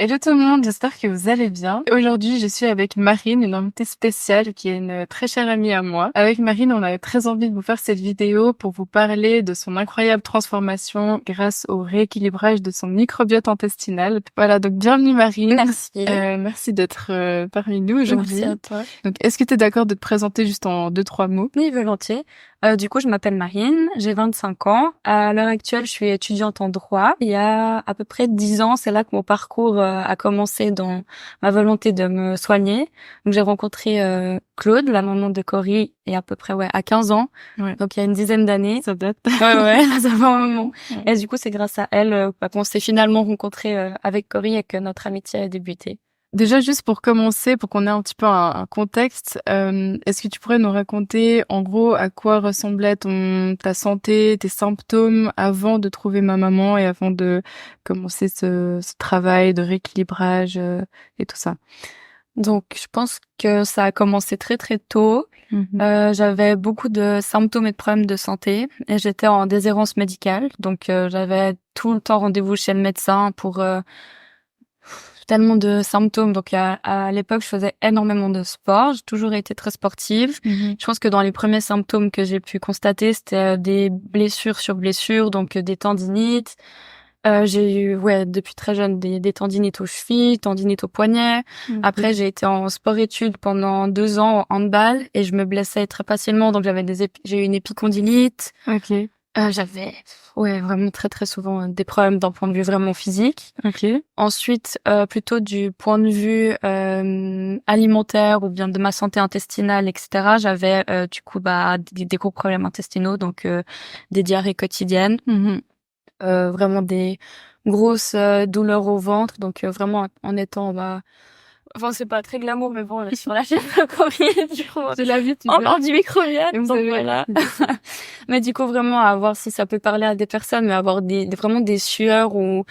Hello tout le monde, j'espère que vous allez bien. Aujourd'hui, je suis avec Marine, une invitée spéciale qui est une très chère amie à moi. Avec Marine, on avait très envie de vous faire cette vidéo pour vous parler de son incroyable transformation grâce au rééquilibrage de son microbiote intestinal. Voilà, donc bienvenue Marine. Merci. Merci d'être parmi nous aujourd'hui. Merci à toi. Donc, est-ce que tu es d'accord de te présenter juste en 2-3 mots? Oui, volontiers. Du coup, je m'appelle Marine, j'ai 25 ans. À l'heure actuelle, je suis étudiante en droit. Il y a à peu près 10 ans, c'est là que mon parcours a commencé dans ma volonté de me soigner. Donc, j'ai rencontré Claude, la maman de Cory, et à peu près à 15 ans. Ouais. Donc, il y a une dizaine d'années. Ça date. Ouais, ça fait un moment. Et du coup, c'est grâce à elle qu'on s'est finalement rencontrés avec Cory et que notre amitié a débuté. Déjà, juste pour commencer, pour qu'on ait un petit peu un contexte, est-ce que tu pourrais nous raconter, en gros, à quoi ressemblait ta santé, tes symptômes avant de trouver ma maman et avant de commencer ce travail de rééquilibrage et tout ça? Donc, je pense que ça a commencé très très tôt. J'avais beaucoup de symptômes et de problèmes de santé et j'étais en déshérence médicale. Donc, j'avais tout le temps rendez-vous chez le médecin pour tellement de symptômes. Donc, à l'époque, je faisais énormément de sport. J'ai toujours été très sportive. Je pense que dans les premiers symptômes que j'ai pu constater, c'était des blessures sur blessures, donc des tendinites. J'ai eu, depuis très jeune, des tendinites aux chevilles, tendinites aux poignets. Après, j'ai été en sport-études pendant 2 ans en handball et je me blessais très facilement. Donc, j'ai eu une épicondylite. Ok. J'avais, vraiment très, très souvent des problèmes d'un point de vue vraiment physique. Ok. Ensuite, plutôt du point de vue alimentaire ou bien de ma santé intestinale, etc. J'avais, des gros problèmes intestinaux, donc des diarrhées quotidiennes. Vraiment des grosses douleurs au ventre, donc vraiment en étant enfin c'est pas très glamour, mais bon, sur la chaîne de courrier du coup C'est la vie, tu encore du microbiote, donc voilà. Mais du coup vraiment à voir si ça peut parler à des personnes, mais avoir vraiment des sueurs ou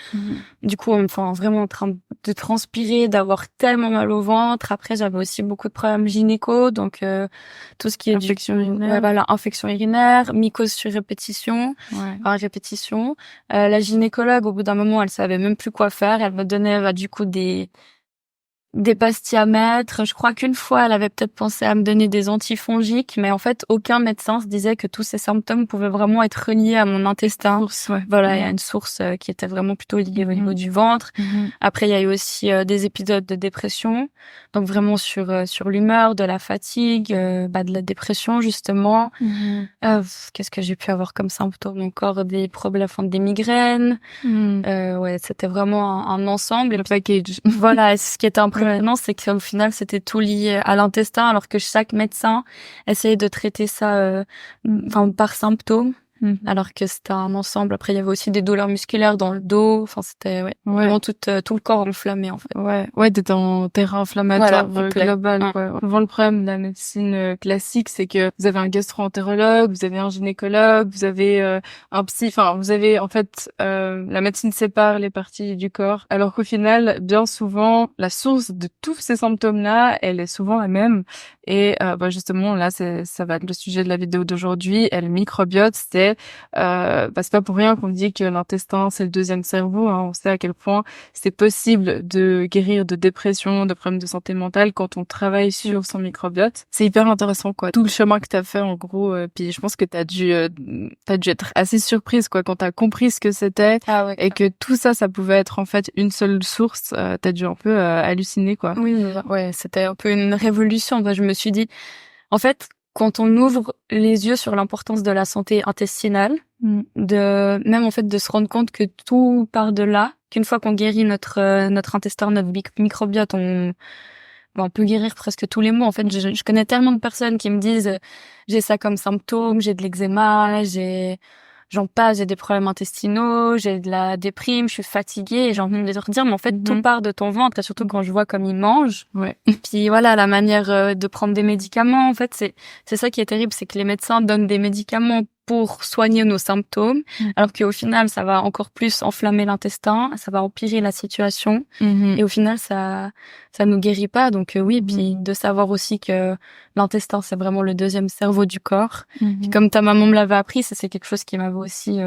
du coup enfin vraiment en train de transpirer, d'avoir tellement mal au ventre. Après j'avais aussi beaucoup de problèmes gynéco, donc tout ce qui est infection urinaire. infection urinaire, mycose sur répétition, répétition. La gynécologue au bout d'un moment elle savait même plus quoi faire, elle me donnait du coup des pastilles à mettre. Je crois qu'une fois, elle avait peut-être pensé à me donner des antifongiques, mais en fait, aucun médecin se disait que tous ces symptômes pouvaient vraiment être reliés à mon intestin. Voilà, il y a une source qui était vraiment plutôt liée au niveau du ventre. Après, il y a eu aussi des épisodes de dépression, donc vraiment sur l'humeur, de la fatigue, de la dépression justement. Qu'est-ce que j'ai pu avoir comme symptômes encore? Des problèmes, enfin, des migraines. C'était vraiment un ensemble. Le package. Voilà, ce qui était impressionnant, c'est qu'au final, c'était tout lié à l'intestin, alors que chaque médecin essayait de traiter ça, par symptômes, alors que c'était un ensemble. Après, il y avait aussi des douleurs musculaires dans le dos. Enfin, c'était vraiment tout le corps enflammé, en fait. Ouais, t'es en terrain inflammatoire global, quoi. Souvent, le problème de la médecine classique, c'est que vous avez un gastro-entérologue, vous avez un gynécologue, vous avez un psy, enfin, vous avez, en fait, la médecine sépare les parties du corps, alors qu'au final, bien souvent, la source de tous ces symptômes-là, elle est souvent la même. Et justement, là, ça va être le sujet de la vidéo d'aujourd'hui. Et le microbiote, c'est pas pour rien qu'on dit que l'intestin, c'est le deuxième cerveau, hein. On sait à quel point c'est possible de guérir de dépression, de problèmes de santé mentale quand on travaille sur son microbiote. C'est hyper intéressant, quoi. Tout le chemin que t'as fait, en gros. Puis je pense que t'as dû être assez surprise, quoi, quand t'as compris ce que c'était et que tout ça pouvait être en fait une seule source. T'as dû un peu halluciner, quoi. Oui, c'était un peu une révolution. Je me suis dit, en fait, quand on ouvre les yeux sur l'importance de la santé intestinale, de se rendre compte que tout part de là, qu'une fois qu'on guérit notre intestin, notre microbiote, on peut guérir presque tous les maux. En fait, je connais tellement de personnes qui me disent j'ai ça comme symptôme, j'ai de l'eczéma, j'ai des problèmes intestinaux, j'ai de la déprime, je suis fatiguée, et j'ai envie de leur dire, mais en fait, tout part de ton ventre, et surtout quand je vois comme ils mangent. Et puis voilà, la manière de prendre des médicaments, en fait, c'est ça qui est terrible, c'est que les médecins donnent des médicaments pour soigner nos symptômes, alors qu'au final, ça va encore plus enflammer l'intestin, ça va empirer la situation, et au final, ça nous guérit pas. Donc puis de savoir aussi que l'intestin, c'est vraiment le deuxième cerveau du corps. Puis comme ta maman me l'avait appris, ça c'est quelque chose qui m'avait aussi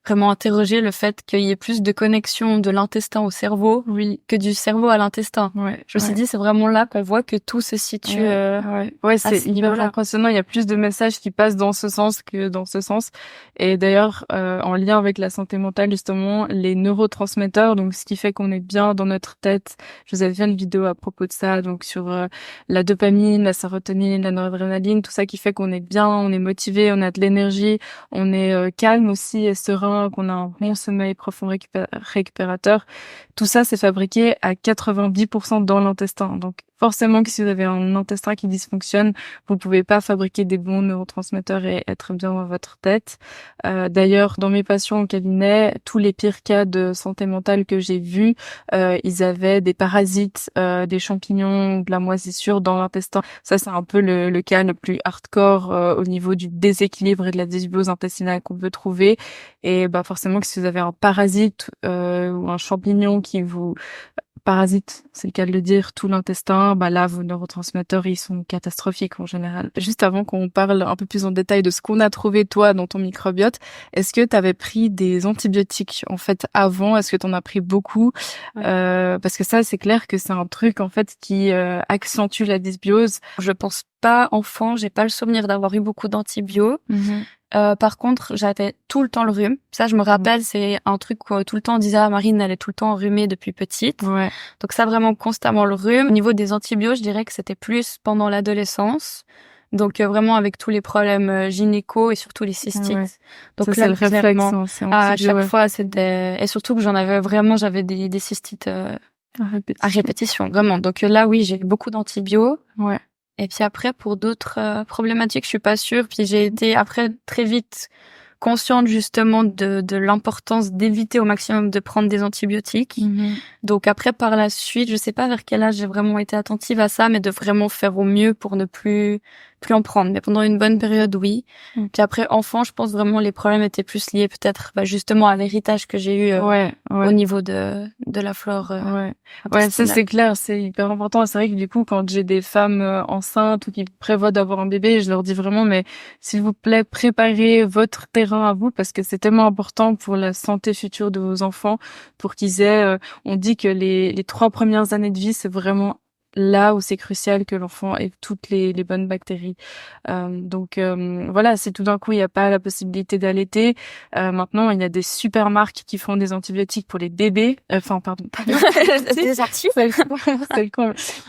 vraiment interrogé le fait qu'il y ait plus de connexion de l'intestin au cerveau que du cerveau à l'intestin. Je me suis dit, c'est vraiment là qu'on voit que tout se situe c'est hyper impressionnant. Il y a plus de messages qui passent dans ce sens que dans ce sens. Et d'ailleurs, en lien avec la santé mentale, justement, les neurotransmetteurs, donc ce qui fait qu'on est bien dans notre tête. Je vous avais fait une vidéo à propos de ça, donc sur la dopamine, la sérotonine, la noradrénaline, tout ça qui fait qu'on est bien, on est motivé, on a de l'énergie, on est calme aussi et serein, qu'on a un bon sommeil profond récupérateur. Tout ça, c'est fabriqué à 90% dans l'intestin. Donc, forcément que si vous avez un intestin qui dysfonctionne, vous pouvez pas fabriquer des bons neurotransmetteurs et être bien dans votre tête. D'ailleurs, dans mes patients au cabinet, tous les pires cas de santé mentale que j'ai vus, ils avaient des parasites, des champignons, de la moisissure dans l'intestin. Ça, c'est un peu le cas le plus hardcore au niveau du déséquilibre et de la dysbiose intestinale qu'on peut trouver. Et forcément que si vous avez un parasite ou un champignon qui vous parasite, c'est le cas de le dire, tout l'intestin, là, vos neurotransmetteurs, ils sont catastrophiques en général. Juste avant qu'on parle un peu plus en détail de ce qu'on a trouvé, toi, dans ton microbiote, est-ce que tu avais pris des antibiotiques, en fait, avant? Est-ce que tu en as pris beaucoup? Parce que ça, c'est clair que c'est un truc, en fait, qui accentue la dysbiose. Je pense pas, enfant, j'ai pas le souvenir d'avoir eu beaucoup d'antibio. Par contre, j'avais tout le temps le rhume. Ça, je me rappelle, c'est un truc où tout le temps on disait, Marine, elle est tout le temps enrhumée depuis petite. Donc ça, vraiment constamment le rhume. Au niveau des antibiotiques, je dirais que c'était plus pendant l'adolescence. Donc vraiment avec tous les problèmes gynéco et surtout les cystites. Donc ça, c'est le réflexe. À chaque fois, c'était... Et surtout que j'avais des cystites à répétition, vraiment. Donc là, oui, j'ai beaucoup d'antibiotiques. Et puis après, pour d'autres problématiques, je suis pas sûre. Puis j'ai été après très vite consciente justement de l'importance d'éviter au maximum de prendre des antibiotiques. Donc après, par la suite, je sais pas vers quel âge j'ai vraiment été attentive à ça, mais de vraiment faire au mieux pour ne plus en prendre. Mais pendant une bonne période, oui. Puis après, enfant, je pense vraiment les problèmes étaient plus liés peut-être justement à l'héritage que j'ai eu au niveau de la flore. Ça c'est clair, c'est hyper important. C'est vrai que du coup, quand j'ai des femmes enceintes ou qui prévoient d'avoir un bébé, je leur dis vraiment, mais s'il vous plaît, préparez votre terrain à vous parce que c'est tellement important pour la santé future de vos enfants, pour qu'ils aient, on dit que les 3 premières années de vie, c'est vraiment là où c'est crucial que l'enfant ait toutes les bonnes bactéries. Donc voilà, si tout d'un coup il n'y a pas la possibilité d'allaiter, maintenant il y a des super marques qui font des antibiotiques pour les bébés. Des actifs.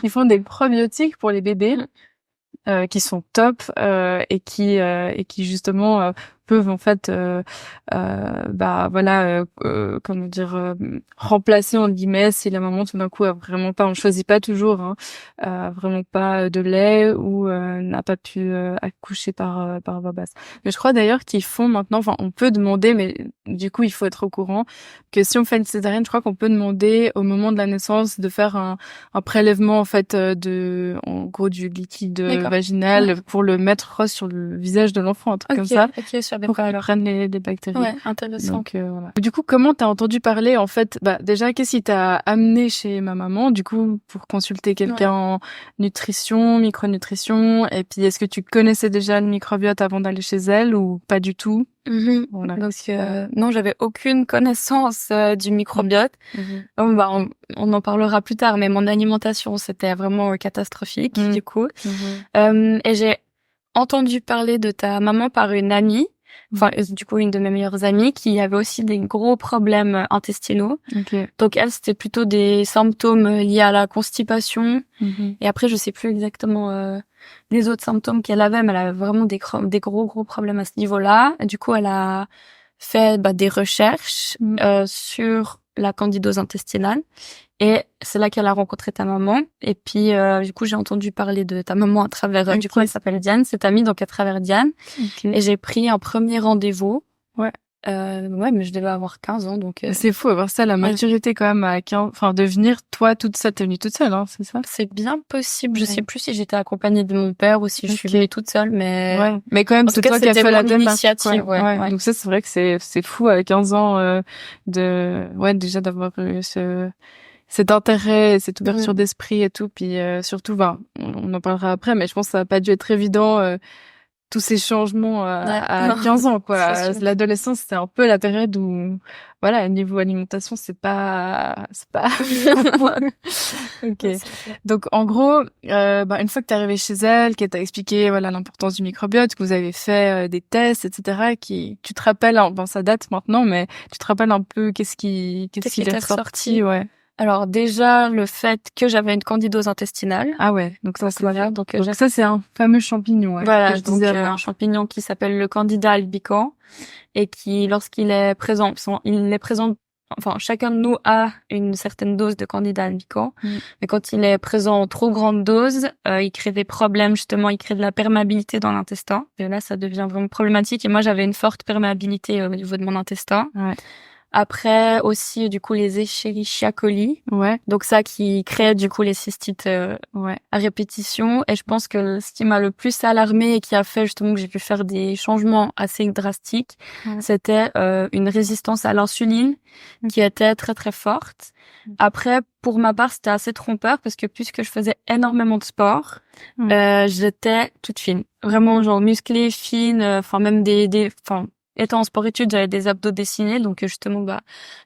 Ils font des probiotiques pour les bébés. Qui sont top et qui justement peuvent en fait comment dire remplacer entre guillemets si la maman tout d'un coup a vraiment pas, on choisit pas toujours vraiment pas de lait ou n'a pas pu accoucher par voie basse. Mais je crois d'ailleurs qu'ils font maintenant, enfin on peut demander, mais du coup il faut être au courant que si on fait une césarienne, je crois qu'on peut demander au moment de la naissance de faire un prélèvement en fait en gros du liquide vaginal pour le mettre sur le visage de l'enfant, un truc comme ça. Pour qu'ils prennent les bactéries. Intéressant. Donc, voilà. Du coup, comment t'as entendu parler, en fait, déjà, qu'est-ce qui t'a amené chez ma maman, du coup, pour consulter quelqu'un en nutrition, micronutrition, et puis est-ce que tu connaissais déjà le microbiote avant d'aller chez elle ou pas du tout? Voilà. Donc, non, j'avais aucune connaissance du microbiote. Donc, on en parlera plus tard, mais mon alimentation, c'était vraiment catastrophique, du coup. Et j'ai entendu parler de ta maman par une amie, enfin, du coup, une de mes meilleures amies, qui avait aussi des gros problèmes intestinaux. Donc, elle, c'était plutôt des symptômes liés à la constipation. Et après, je sais plus exactement les autres symptômes qu'elle avait, mais elle avait vraiment des gros problèmes à ce niveau-là. Et du coup, elle a fait des recherches sur la candidose intestinale. Et c'est là qu'elle a rencontré ta maman. Et puis, du coup, j'ai entendu parler de ta maman à travers... Du coup, elle s'appelle Diane, cette amie, donc à travers Diane. Et j'ai pris un premier rendez-vous. Mais je devais avoir 15 ans, donc... C'est fou avoir ça, la maturité quand même à 15... Enfin, de venir, toi, t'es venue toute seule, hein, c'est ça? C'est bien possible. Je sais plus si j'étais accompagnée de mon père ou si je suis venue toute seule, mais... Mais quand même, c'est toi qui as fait la initiative. Donc ça, c'est vrai que c'est fou à 15 ans déjà d'avoir eu cet intérêt, cette ouverture d'esprit et tout. Puis surtout, on en parlera après, mais je pense que ça n'a pas dû être évident tous ces changements à 15 ans, quoi. L'adolescence, c'était un peu la période où, voilà, niveau alimentation, c'est pas. Ok. Donc, en gros, une fois que t'es arrivé chez elle, qu'elle t'a expliqué, voilà, l'importance du microbiote, que vous avez fait des tests, etc., tu te rappelles, ça date maintenant, mais tu te rappelles un peu qu'est-ce qui est ressorti, ouais. Alors déjà, le fait que j'avais une candidose intestinale. Ah ouais, donc ça, donc ça, c'est un fameux champignon. Ouais, voilà, donc un champignon qui s'appelle le Candida albicans et qui, lorsqu'il est présent, enfin, chacun de nous a une certaine dose de Candida albicans, mais quand il est présent en trop grande dose, il crée des problèmes, justement, il crée de la perméabilité dans l'intestin. Et là, ça devient vraiment problématique. Et moi, j'avais une forte perméabilité au niveau de mon intestin. Ouais. Après aussi du coup les Escherichia coli. Ouais. Donc ça qui crée du coup les cystites à répétition, et je pense que ce qui m'a le plus alarmée et qui a fait justement que j'ai pu faire des changements assez drastiques, c'était une résistance à l'insuline qui était très très forte. Après, pour ma part, c'était assez trompeur parce que puisque je faisais énormément de sport, j'étais toute fine. Vraiment genre musclée, fine, enfin même étant en sport-études, j'avais des abdos dessinés, donc justement,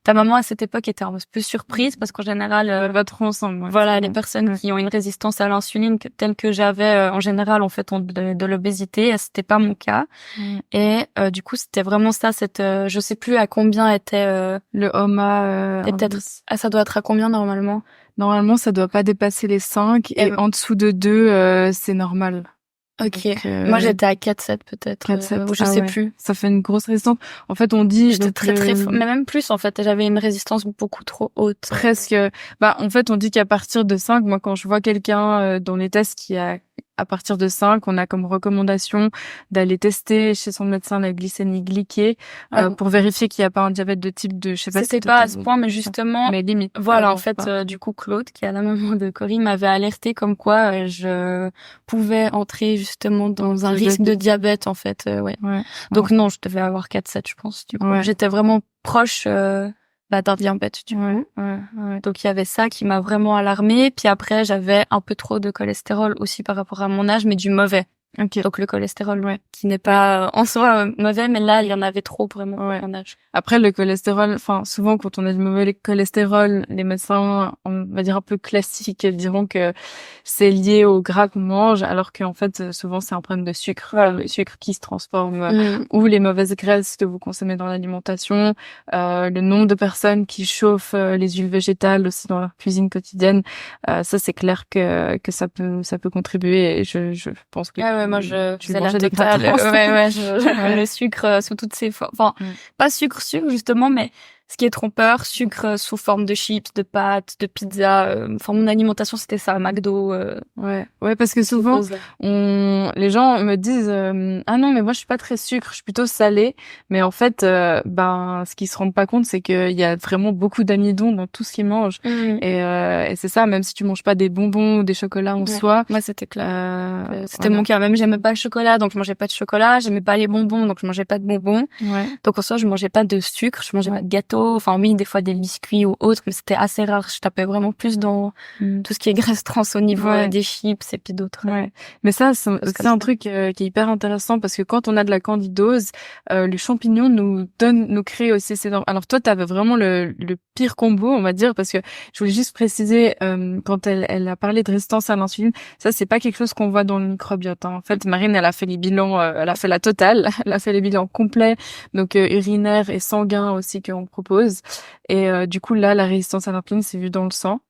ta maman à cette époque était un peu surprise parce qu'en général, va trop ensemble. Ouais. Voilà, les personnes qui ont une résistance à l'insuline telle que j'avais, en général, en fait, ont de l'obésité. C'était pas mon cas. Et du coup, c'était vraiment ça. Je sais plus à combien était le HOMA. Peut-être. Ça doit être à combien normalement? Normalement, ça doit pas dépasser les 5 et en dessous de 2, c'est normal. Ok. Donc, moi, j'étais à 4-7 peut-être. 4-7. Je sais plus. Ça fait une grosse résistance. En fait, on dit... J'étais très, mais même plus, en fait. J'avais une résistance beaucoup trop haute. Presque. En fait, on dit qu'à partir de 5, moi, quand je vois quelqu'un dans les tests qui a à partir de 5, on a comme recommandation d'aller tester chez son médecin la glycémie glyquée pour vérifier qu'il n'y a pas un diabète de type 2. Je sais pas si c'était pas à ce point, mais justement, mais limite. Voilà, en fait, du coup, Claude, qui est la maman de Corinne, m'avait alerté comme quoi je pouvais entrer justement dans un risque de diabète, en fait. Ouais. Donc non, je devais avoir 4-7, je pense. Du coup, j'étais vraiment proche d'un diabète, du coup. Donc il y avait ça qui m'a vraiment alarmée. Puis après, j'avais un peu trop de cholestérol aussi par rapport à mon âge, mais du mauvais. Okay. Donc le cholestérol, qui n'est pas en soi mauvais, mais là il y en avait trop vraiment à mon âge. Après le cholestérol, souvent quand on a du mauvais cholestérol, les médecins, on va dire un peu classiques, diront que c'est lié au gras qu'on mange, alors qu'en fait souvent c'est un problème de sucre, le sucre qui se transforme ou les mauvaises graisses que vous consommez dans l'alimentation, le nombre de personnes qui chauffent les huiles végétales aussi dans leur cuisine quotidienne, ça c'est clair que ça peut contribuer. Et je pense que moi je faisais la totale. Le sucre sous toutes ses formes. Enfin, pas sucre justement, mais ce qui est trompeur, sucre sous forme de chips, de pâtes, de pizza. Enfin, mon alimentation c'était ça, McDo. Ouais, parce que souvent les gens me disent ah non mais moi je suis pas très sucre, je suis plutôt salé. Mais en fait, ce qu'ils se rendent pas compte, c'est qu'il y a vraiment beaucoup d'amidon dans tout ce qu'ils mangent. Et c'est ça, même si tu manges pas des bonbons ou des chocolats en soi. Moi c'était clair. C'était mon cas. Même j'aimais pas le chocolat, donc je mangeais pas de chocolat. J'aimais pas les bonbons, donc je mangeais pas de bonbons. Donc en soi je mangeais pas de sucre, je mangeais pas de gâteau. Enfin oui, des fois des biscuits ou autres, mais c'était assez rare. Je tapais vraiment plus dans tout ce qui est graisse trans au niveau des chips et puis d'autres. Mais ça, c'est un truc qui est hyper intéressant parce que quand on a de la candidose, les champignons nous créent aussi ces normes. Alors toi, t'avais vraiment le pire combo, on va dire, parce que je voulais juste préciser quand elle a parlé de résistance à l'insuline, ça c'est pas quelque chose qu'on voit dans le microbiote. En fait, Marine, elle a fait les bilans, elle a fait la totale, elle a fait les bilans complets, donc urinaires et sanguins aussi qu'on propose. Et du coup là, la résistance à l'insuline, c'est vu dans le sang.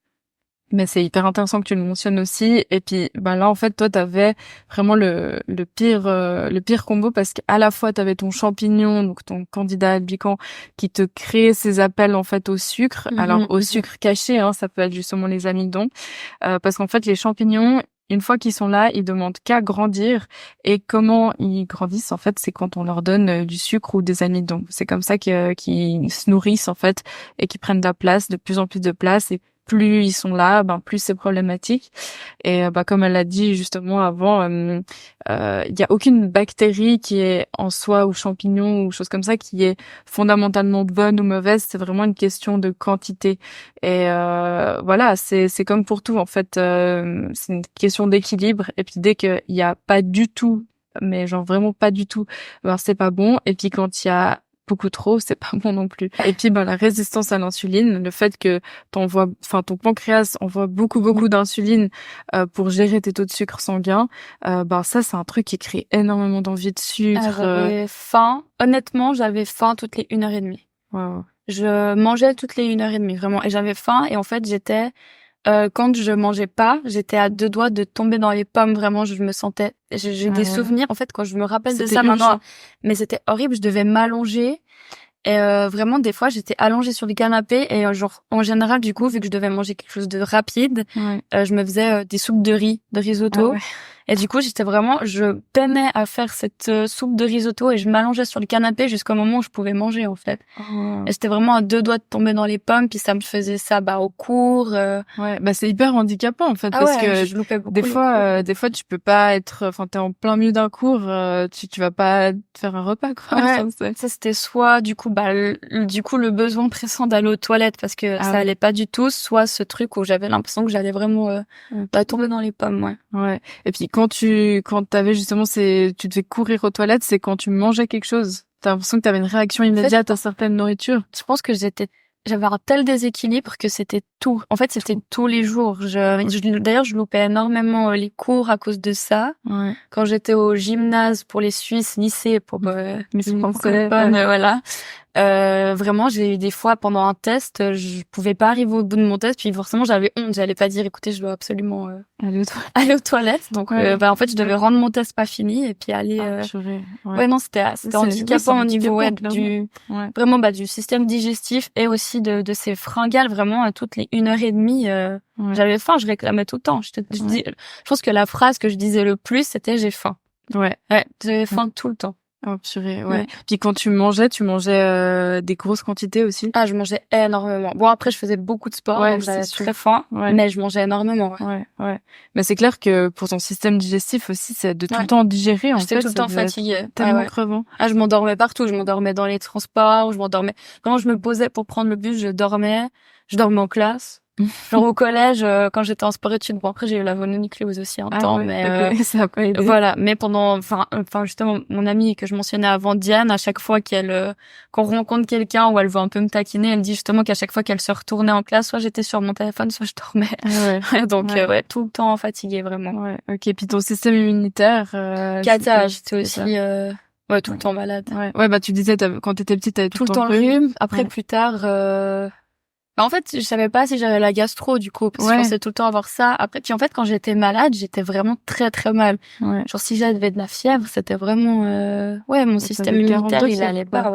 Mais c'est hyper intéressant que tu le mentionnes aussi. Et puis, là, en fait, toi, t'avais vraiment le pire combo parce qu'à la fois, t'avais ton champignon, donc ton Candida albicans, qui te crée ces appels, en fait, au sucre. Alors, au sucre caché, ça peut être justement les amidons. Parce qu'en fait, les champignons, une fois qu'ils sont là, ils demandent qu'à grandir. Et comment ils grandissent, en fait, c'est quand on leur donne du sucre ou des amidons. C'est comme ça qu'ils se nourrissent, en fait, et qu'ils prennent de la place, de plus en plus de place. Et plus ils sont là, plus c'est problématique. Et comme elle l'a dit justement avant, il y a aucune bactérie qui est en soi ou champignon ou chose comme ça qui est fondamentalement bonne ou mauvaise. C'est vraiment une question de quantité. Et voilà, c'est comme pour tout en fait. C'est une question d'équilibre. Et puis dès qu'il y a pas du tout mais genre vraiment pas du tout, ben c'est pas bon. Et puis quand il y a beaucoup trop, c'est pas bon non plus. Et puis la résistance à l'insuline, le fait que ton pancréas envoie beaucoup d'insuline pour gérer tes taux de sucre sanguin, ça c'est un truc qui crée énormément d'envie de sucre. J'avais faim. Honnêtement, j'avais faim toutes les 1h30. Wow. Je mangeais toutes les 1h30 vraiment, et j'avais faim. Et en fait, quand je mangeais pas, j'étais à 2 doigts de tomber dans les pommes. Vraiment, je me sentais. J'ai des souvenirs. En fait, quand je me rappelle de ça maintenant, mais c'était horrible. Je devais m'allonger. Et vraiment, des fois, j'étais allongée sur le canapé et genre, en général, du coup, vu que je devais manger quelque chose de rapide, je me faisais des soupes de riz, de risotto. Et du coup, je peinais à faire cette soupe de risotto et je m'allongeais sur le canapé jusqu'au moment où je pouvais manger, en fait. Et j'étais vraiment à 2 doigts de tomber dans les pommes, puis ça me faisait ça, au cours. C'est hyper handicapant, en fait, parce que je loupais beaucoup des fois, tu peux pas être, t'es en plein milieu d'un cours, tu vas pas faire un repas, quoi. Ça, c'était soit, du coup, le besoin pressant d'aller aux toilettes parce que ça allait pas du tout, soit ce truc où j'avais l'impression que j'allais vraiment, tomber dans les pommes, Ouais. Et puis, quand t'avais justement tu devais courir aux toilettes, c'est quand tu mangeais quelque chose. T'as l'impression que t'avais une réaction immédiate à certaines nourritures. Je pense que j'avais un tel déséquilibre que c'était tout. En fait, c'était tous les jours. D'ailleurs, je loupais énormément les cours à cause de ça. Quand j'étais au gymnase pour les Suisses, lycée pour Miss Français, voilà. Vraiment, j'ai eu des fois pendant un test, je pouvais pas arriver au bout de mon test, puis forcément j'avais honte, j'allais pas dire écoutez, je dois absolument aller aux toilettes. Donc en fait, je devais rendre mon test pas fini et puis aller non, c'était handicapant au niveau vraiment du système digestif et aussi de ces fringales vraiment toutes les 1h30 j'avais faim, je réclamais tout le temps. Je pense que la phrase que je disais le plus c'était j'ai faim. J'avais faim tout le temps. Oh purée, Puis quand tu mangeais des grosses quantités aussi? Je mangeais énormément. Bon, après, je faisais beaucoup de sport, donc j'avais très faim, mais je mangeais énormément. Mais c'est clair que pour ton système digestif aussi, c'est de tout le temps digérer, en fait. J'étais tout le temps fatiguée. Tellement crevant. Je m'endormais partout. Je m'endormais dans les transports, Vraiment, je me posais pour prendre le bus, je dormais en classe. Genre au collège, quand j'étais en sport-études, bon après j'ai eu la mononucléose aussi un temps, mais ça a pas aidé. Voilà, mais pendant, justement, mon amie que je mentionnais avant, Diane, à chaque fois qu'on rencontre quelqu'un où elle veut un peu me taquiner, elle dit justement qu'à chaque fois qu'elle se retournait en classe, soit j'étais sur mon téléphone, soit je dormais. Donc tout le temps fatiguée vraiment. Ok, puis ton système immunitaire. Cata, j'étais aussi. Tout le temps malade. Tu disais quand t'étais petite, t'avais tout le temps le rhume. Après plus tard. En fait, je savais pas si j'avais la gastro, du coup, parce que je pensais tout le temps avoir ça. Après, puis en fait, quand j'étais malade, j'étais vraiment très, très mal. Genre, si j'avais de la fièvre, c'était vraiment, mon système immunitaire, il allait pas,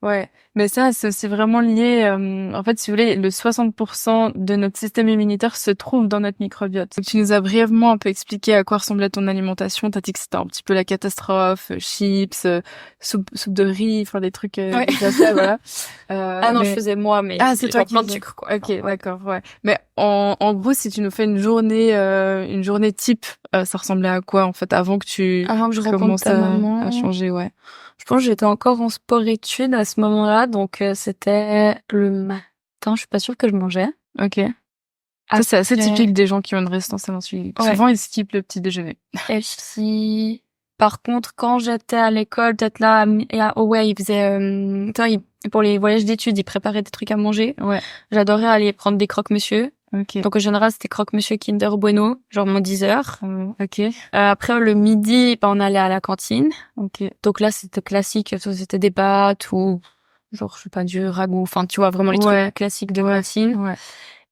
Ouais. Mais ça, c'est vraiment lié, en fait, si vous voulez, le 60% de notre système immunitaire se trouve dans notre microbiote. Donc, tu nous as brièvement un peu expliqué à quoi ressemblait ton alimentation. T'as dit que c'était un petit peu la catastrophe, chips, soupe de riz, des trucs, voilà. Non, je faisais moi, mais c'est toi qui plein de sucre, quoi. Ok, d'accord, Mais en gros, si tu nous fais une journée type, ça ressemblait à quoi, en fait, avant que je commences à changer, Je pense que j'étais encore en sport-études à ce moment-là, donc c'était le matin, je suis pas sûre que je mangeais. Ok. Ça, c'est assez typique des gens qui ont une résistance à l'insuline. Souvent, ils skippent le petit déjeuner. Et si... Par contre, quand j'étais à l'école, peut-être là, ils faisaient... pour les voyages d'études, ils préparaient des trucs à manger. J'adorais aller prendre des croque-monsieur. Okay. Donc en général c'était croque-monsieur Kinder Bueno, genre mon 10h. Ok. Après le midi, on allait à la cantine. Ok. Donc là c'était classique, c'était des pâtes ou genre je sais pas du ragoût, tu vois vraiment les trucs classiques de cantine.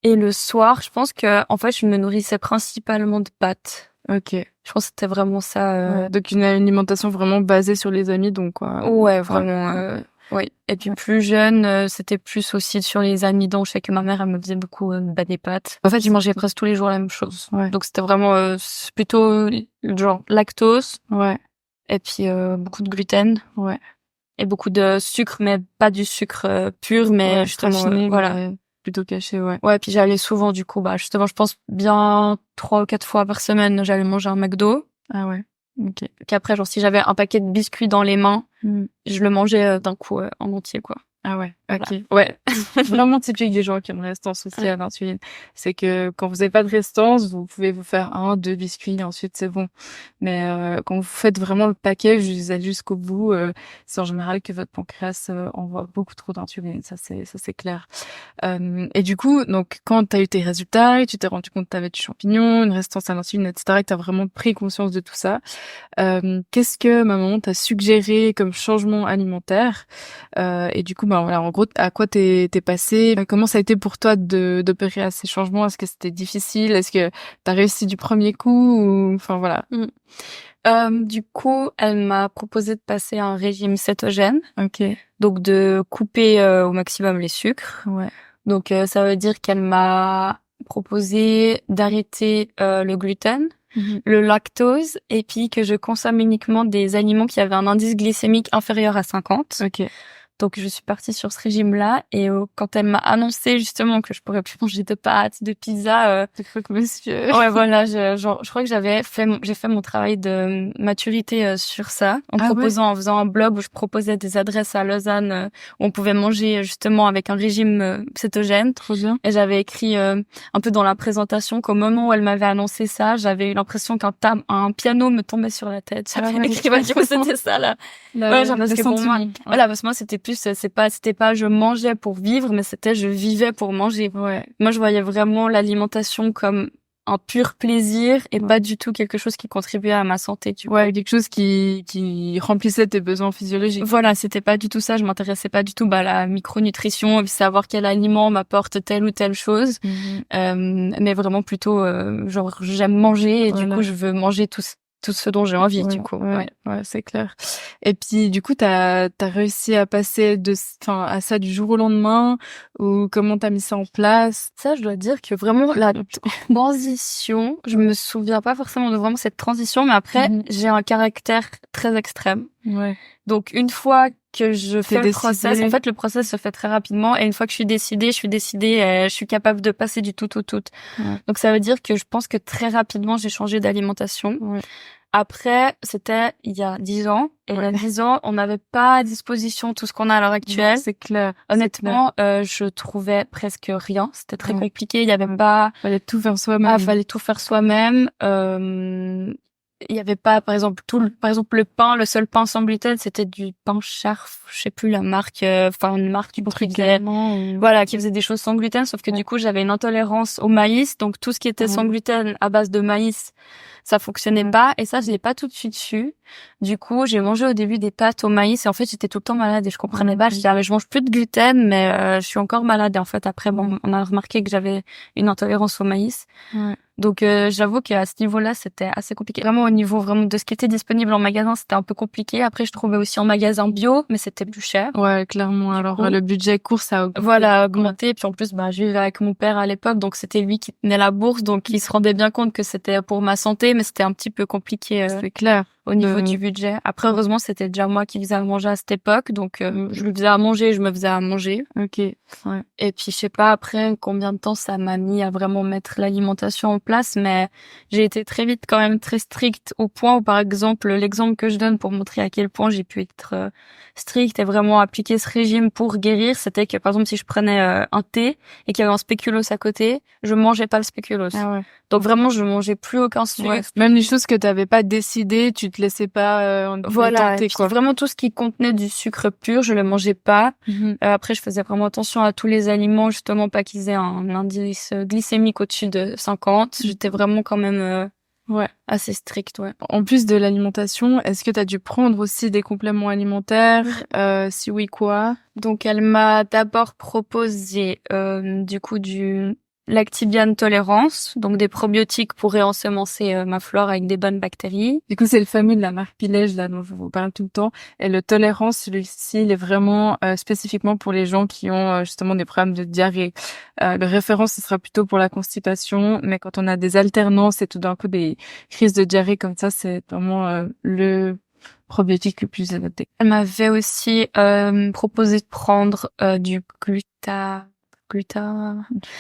Et le soir, je pense que en fait je me nourrissais principalement de pâtes. Ok. Je pense que c'était vraiment ça. Donc une alimentation vraiment basée sur les amidons, quoi. Ouais, vraiment. Et puis plus jeune, c'était plus aussi sur les amidons. Je sais que ma mère, elle me faisait beaucoup des pâtes. En fait, je mangeais presque tous les jours la même chose. Donc c'était vraiment plutôt genre lactose. Et puis beaucoup de gluten. Et beaucoup de sucre, mais pas du sucre pur, mais justement raffiné, plutôt caché, puis j'allais souvent du coup, justement, je pense bien 3 ou 4 fois par semaine, j'allais manger un McDo. Ok. Puis après, genre si j'avais un paquet de biscuits dans les mains, je le mangeais d'un coup en entier, quoi. Ok, ouais. Vraiment typique des gens qui ont une résistance aussi à l'insuline. C'est que quand vous n'avez pas de résistance, vous pouvez vous faire 1, 2 biscuits, ensuite c'est bon. Mais quand vous faites vraiment le paquet, vous allez jusqu'au bout, c'est en général que votre pancréas envoie beaucoup trop d'insuline. Ça c'est clair. Et du coup, donc quand tu as eu tes résultats, et tu t'es rendu compte que tu avais du champignon, une résistance à l'insuline, etc., et que tu as vraiment pris conscience de tout ça, qu'est-ce que maman t'a suggéré comme changement alimentaire? Et du coup, bah voilà, en gros, à quoi t'es passé? Comment ça a été pour toi d'opérer à ces changements? Est-ce que c'était difficile? Est-ce que t'as réussi du premier coup? Ou... Enfin voilà. Du coup, elle m'a proposé de passer un régime cétogène. Ok. Donc de couper au maximum les sucres. Ouais. Donc ça veut dire qu'elle m'a proposé d'arrêter le gluten, le lactose, et puis que je consomme uniquement des aliments qui avaient un indice glycémique inférieur à 50. Ok. Donc je suis partie sur ce régime-là, et quand elle m'a annoncé justement que je pourrais plus manger de pâtes, de pizza, t'as cru que monsieur. Ouais, voilà, je crois que j'ai fait mon travail de maturité sur ça, en faisant un blog où je proposais des adresses à Lausanne où on pouvait manger justement avec un régime cétogène. Trop bien. Et j'avais écrit un peu dans la présentation qu'au moment où elle m'avait annoncé ça, j'avais eu l'impression un piano me tombait sur la tête. J'avais écrit, du coup, c'était ça là. Ouais, genre, parce que pour moi, voilà, parce que moi c'était plus, c'était pas je mangeais pour vivre, mais c'était je vivais pour manger. Ouais. Moi, je voyais vraiment l'alimentation comme un pur plaisir et pas du tout quelque chose qui contribuait à ma santé, tu vois. Ouais, quelque chose qui remplissait tes besoins physiologiques. Voilà, c'était pas du tout ça, je m'intéressais pas du tout à la micronutrition, savoir quel aliment m'apporte telle ou telle chose. Mais vraiment plutôt genre j'aime manger et du coup je veux manger tout ce dont j'ai envie, du coup. Ouais, c'est clair. Et puis, du coup, t'as réussi à passer à ça du jour au lendemain, ou comment t'as mis ça en place? Ça, je dois dire que vraiment, la transition, je me souviens pas forcément de vraiment cette transition, mais après, j'ai un caractère très extrême. Ouais. Donc, une fois que je fais le process, en fait, le process se fait très rapidement, et une fois que je suis décidée, je suis capable de passer du tout au tout. Ouais. Donc, ça veut dire que je pense que très rapidement, j'ai changé d'alimentation. Ouais. Après, c'était il y a 10 ans. Et il y a 10 ans, on n'avait pas à disposition tout ce qu'on a à l'heure actuelle. C'est clair. Honnêtement, je trouvais presque rien. C'était très compliqué. Il y avait pas... Fallait tout faire soi-même. Fallait tout faire soi-même. Il y avait pas, par exemple, le pain, le seul pain sans gluten, c'était du pain Scharf, je sais plus la marque, une marque qui faisait, voilà, qui faisait des choses sans gluten, sauf que du coup, j'avais une intolérance au maïs, donc tout ce qui était sans gluten à base de maïs, ça fonctionnait pas, et ça, je l'ai pas tout de suite su. Du coup, j'ai mangé au début des pâtes au maïs, et en fait, j'étais tout le temps malade, et je comprenais pas. Je disais, je mange plus de gluten, mais je suis encore malade. Et en fait, après, on a remarqué que j'avais une intolérance au maïs. Ouais. Donc, j'avoue qu'à ce niveau-là, c'était assez compliqué. Vraiment, au niveau vraiment de ce qui était disponible en magasin, c'était un peu compliqué. Après, je trouvais aussi en magasin bio, mais c'était plus cher. Ouais, clairement. Alors, le budget course a augmenté. Voilà, augmenté. Puis en plus, je vivais avec mon père à l'époque, donc c'était lui qui tenait la bourse, donc il se rendait bien compte que c'était pour ma santé, mais c'était un petit peu compliqué. C'est clair. Au niveau du budget. Après, heureusement, c'était déjà moi qui faisais à manger à cette époque, donc je lui faisais à manger, je me faisais à manger. Ok. Ouais. Et puis, je sais pas après combien de temps ça m'a mis à vraiment mettre l'alimentation en place, mais j'ai été très vite quand même très stricte au point où, par exemple, l'exemple que je donne pour montrer à quel point j'ai pu être stricte et vraiment appliquer ce régime pour guérir, c'était que, par exemple, si je prenais un thé et qu'il y avait un spéculoos à côté, je mangeais pas le spéculoos. Ah ouais. Donc vraiment, je mangeais plus aucun sucre. Ouais. Même les choses que t'avais pas décidé, tu te laissais pas voilà, tenter, quoi. Vraiment tout ce qui contenait du sucre pur, je le mangeais pas. Après, je faisais vraiment attention à tous les aliments, justement pas qu'ils aient un indice glycémique au-dessus de 50. J'étais vraiment quand même assez stricte, ouais. En plus de l'alimentation, est-ce que t'as dû prendre aussi des compléments alimentaires? Si oui, quoi? Donc, elle m'a d'abord proposé du coup du Lactibiane Tolérance, donc des probiotiques pour réensemencer ma flore avec des bonnes bactéries. Du coup, c'est le fameux de la marque Pilège, là, dont je vous parle tout le temps. Et le Tolérance, celui-ci, il est vraiment spécifiquement pour les gens qui ont justement des problèmes de diarrhée. Le référent, ce sera plutôt pour la constipation, mais quand on a des alternances et tout d'un coup des crises de diarrhée comme ça, c'est vraiment le probiotique le plus adapté. Elle m'avait aussi proposé de prendre du gluta.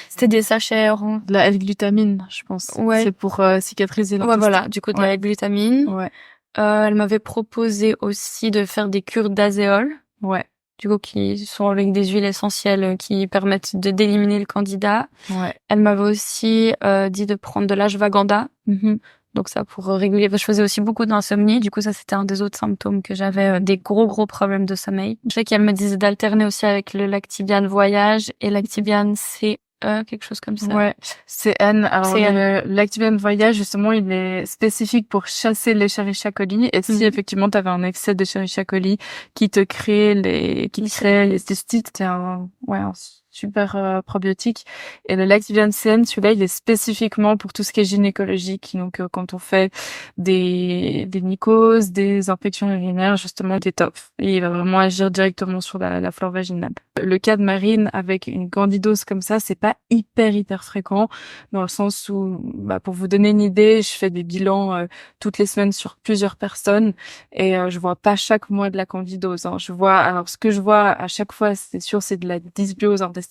C'était des sachets orange. De la L-glutamine, je pense. Ouais. C'est pour cicatriser l'intestin. Ouais, voilà, du coup de la L-glutamine. Ouais. Elle m'avait proposé aussi de faire des cures d'azéol. Ouais. du coup, qui sont avec des huiles essentielles qui permettent d'éliminer le candida. Ouais. Elle m'avait aussi dit de prendre de l'ashwagandha. Donc ça pour réguler. Je faisais aussi beaucoup d'insomnie. Du coup, ça c'était un des autres symptômes que j'avais, des gros problèmes de sommeil. Je sais qu'elle me disait d'alterner aussi avec le Lactibiane Voyage et Lactibiane CE, quelque chose comme ça. Ouais, CN. Alors le Lactibiane Voyage, justement, il est spécifique pour chasser l'Escherichia coli. Et si effectivement tu avais un excès d'Escherichia coli qui crée les cystites, c'est un super probiotique. Et le Lactibiane CN, celui-là, il est spécifiquement pour tout ce qui est gynécologique. Donc quand on fait des mycoses, des infections urinaires, justement des TOF. Et il va vraiment agir directement sur la flore vaginale. Le cas de Marine avec une candidose comme ça, c'est pas hyper fréquent, dans le sens où, pour vous donner une idée, je fais des bilans toutes les semaines sur plusieurs personnes et je vois pas chaque mois de la candidose. Hein. Alors ce que je vois à chaque fois, c'est sûr, c'est de la dysbiose intestinale.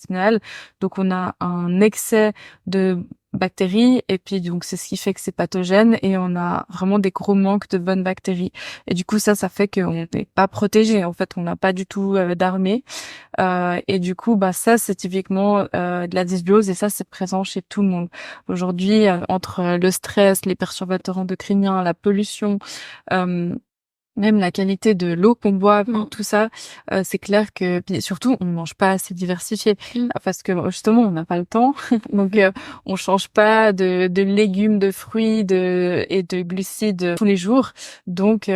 Donc on a un excès de bactéries et puis donc c'est ce qui fait que c'est pathogène et on a vraiment des gros manques de bonnes bactéries et du coup ça fait qu'on n'est pas protégé, en fait on n'a pas du tout d'armée et du coup ça c'est typiquement de la dysbiose et ça c'est présent chez tout le monde aujourd'hui, entre le stress, les perturbateurs endocriniens, la pollution, même la qualité de l'eau qu'on boit, tout ça, c'est clair que, puis surtout, on mange pas assez diversifié, parce que justement, on n'a pas le temps, donc on change pas de légumes, de fruits, et de glucides tous les jours, donc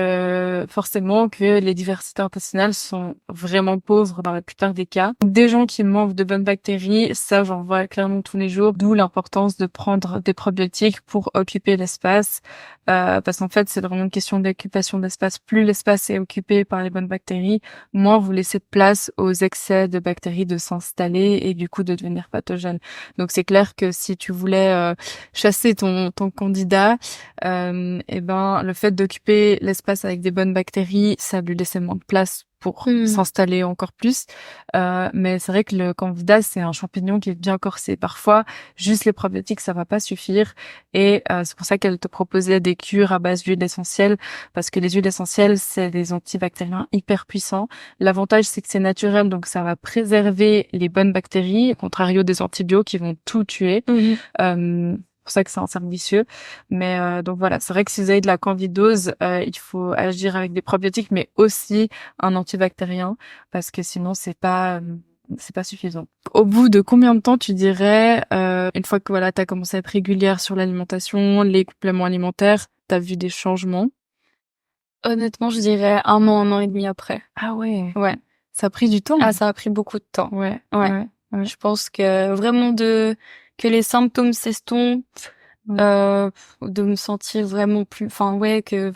forcément que les diversités intestinales sont vraiment pauvres dans la plupart des cas. Des gens qui manquent de bonnes bactéries, ça j'en vois clairement tous les jours, d'où l'importance de prendre des probiotiques pour occuper l'espace, parce qu'en fait, c'est vraiment une question d'occupation d'espace. Plus l'espace est occupé par les bonnes bactéries, moins vous laissez de place aux excès de bactéries de s'installer et du coup de devenir pathogènes. Donc c'est clair que si tu voulais chasser ton candidat, le fait d'occuper l'espace avec des bonnes bactéries, ça lui laissait moins de place pour s'installer encore plus. Mais c'est vrai que le candida, c'est un champignon qui est bien corsé. Parfois, juste les probiotiques, ça va pas suffire. Et c'est pour ça qu'elle te proposait des cures à base d'huile essentielle, parce que les huiles essentielles, c'est des antibactériens hyper puissants. L'avantage, c'est que c'est naturel, donc ça va préserver les bonnes bactéries, au contrario des antibiotiques qui vont tout tuer. C'est pour ça que c'est un cercle vicieux. Mais donc voilà, c'est vrai que si vous avez de la candidose, il faut agir avec des probiotiques, mais aussi un antibactérien, parce que sinon c'est pas suffisant. Au bout de combien de temps tu dirais, une fois que t'as commencé à être régulière sur l'alimentation, les compléments alimentaires, t'as vu des changements? Honnêtement, je dirais 1 an et demi après. Ah ouais. Ouais. Ça a pris du temps. Ah, ça a pris beaucoup de temps. Ouais. Je pense que vraiment que les symptômes s'estompent, de me sentir vraiment plus, que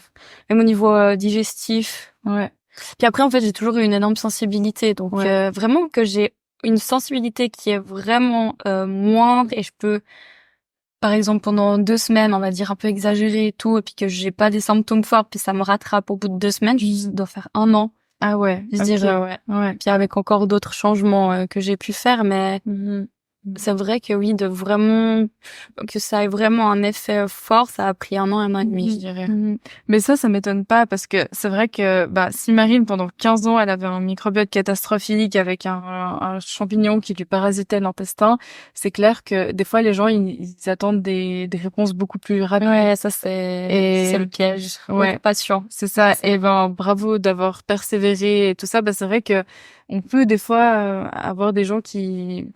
même au niveau digestif. Ouais. Puis après, en fait, j'ai toujours eu une énorme sensibilité, donc vraiment que j'ai une sensibilité qui est vraiment moindre et je peux, par exemple, pendant 2 semaines, on va dire un peu exagéré et tout, et puis que j'ai pas des symptômes forts, puis ça me rattrape au bout de 2 semaines, je dois faire 1 an. Ah ouais. Je dirais, ouais. Puis avec encore d'autres changements que j'ai pu faire, mais c'est vrai que oui, que ça ait vraiment un effet fort, ça a pris 1 an et demi, je dirais. Mais ça m'étonne pas, parce que c'est vrai que, si Marine, pendant 15 ans, elle avait un microbiote catastrophique avec un champignon qui lui parasitait l'intestin, c'est clair que des fois, les gens, ils attendent des réponses beaucoup plus rapides. Ouais, ça c'est le piège. Ouais. Patient. C'est ça. Et bravo d'avoir persévéré et tout ça. C'est vrai que on peut des fois avoir des gens qui